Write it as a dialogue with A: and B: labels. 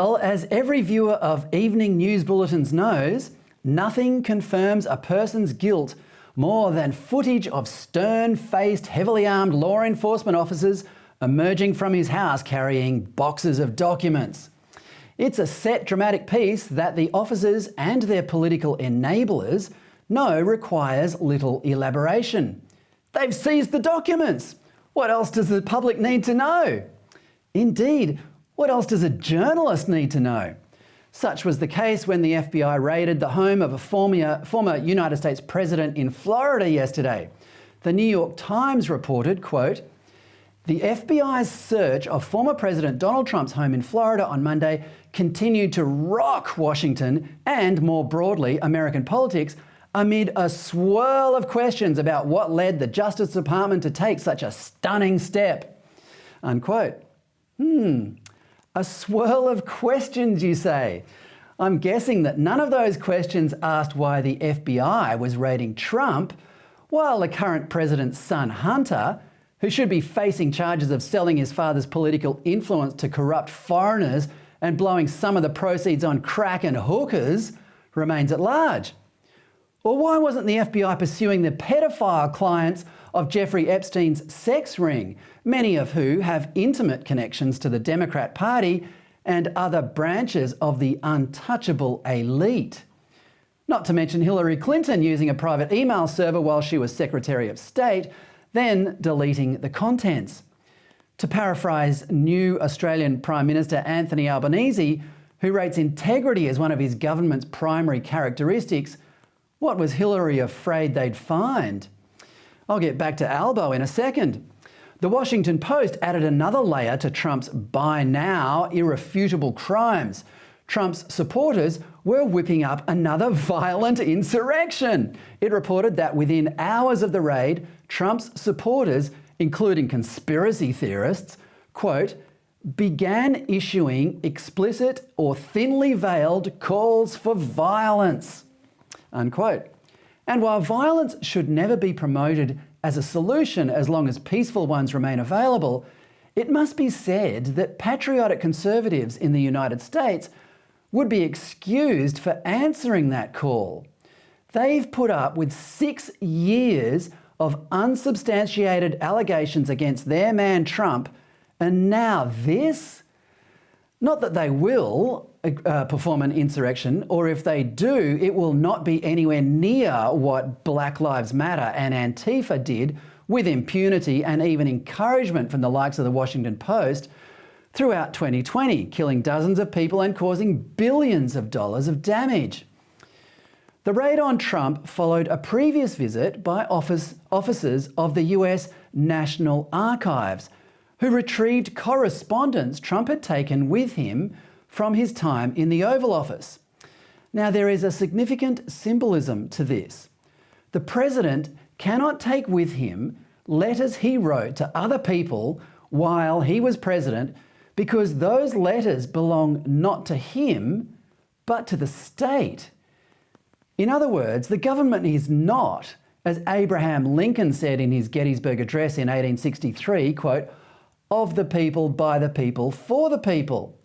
A: Well, as every viewer of evening news bulletins knows, nothing confirms a person's guilt more than footage of stern-faced, heavily armed law enforcement officers emerging from his house carrying boxes of documents. It's a set dramatic piece that the officers and their political enablers know requires little elaboration. They've seized the documents. What else does the public need to know? Indeed, what else does a journalist need to know? Such was the case when the FBI raided the home of a former United States president in Florida yesterday. The New York Times reported, quote, "The FBI's search of former President Donald Trump's home in Florida on Monday continued to rock Washington and, more broadly, American politics amid a swirl of questions about what led the Justice Department to take such a stunning step." Unquote. A swirl of questions, you say? I'm guessing that none of those questions asked why the FBI was raiding Trump, while the current president's son, Hunter, who should be facing charges of selling his father's political influence to corrupt foreigners and blowing some of the proceeds on crack and hookers, remains at large. Or why wasn't the FBI pursuing the pedophile clients of Jeffrey Epstein's sex ring, many of who have intimate connections to the Democrat Party and other branches of the untouchable elite? Not to mention Hillary Clinton using a private email server while she was Secretary of State, then deleting the contents. To paraphrase new Australian Prime Minister Anthony Albanese, who rates integrity as one of his government's primary characteristics, what was Hillary afraid they'd find? I'll get back to Albo in a second. The Washington Post added another layer to Trump's by now irrefutable crimes. Trump's supporters were whipping up another violent insurrection. It reported that within hours of the raid, Trump's supporters, including conspiracy theorists, quote, began issuing explicit or thinly veiled calls for violence, unquote. And while violence should never be promoted as a solution as long as peaceful ones remain available, it must be said that patriotic conservatives in the United States would be excused for answering that call. They've put up with 6 years of unsubstantiated allegations against their man Trump, and now this? Not that they will perform an insurrection, or if they do, it will not be anywhere near what Black Lives Matter and Antifa did with impunity and even encouragement from the likes of the Washington Post throughout 2020, killing dozens of people and causing billions of dollars of damage. The raid on Trump followed a previous visit by officers of the US National Archives, who retrieved correspondence Trump had taken with him from his time in the Oval Office. Now, there is a significant symbolism to this. The president cannot take with him letters he wrote to other people while he was president because those letters belong not to him, but to the state. In other words, the government is not, as Abraham Lincoln said in his Gettysburg Address in 1863, quote, "of the people, by the people, for the people."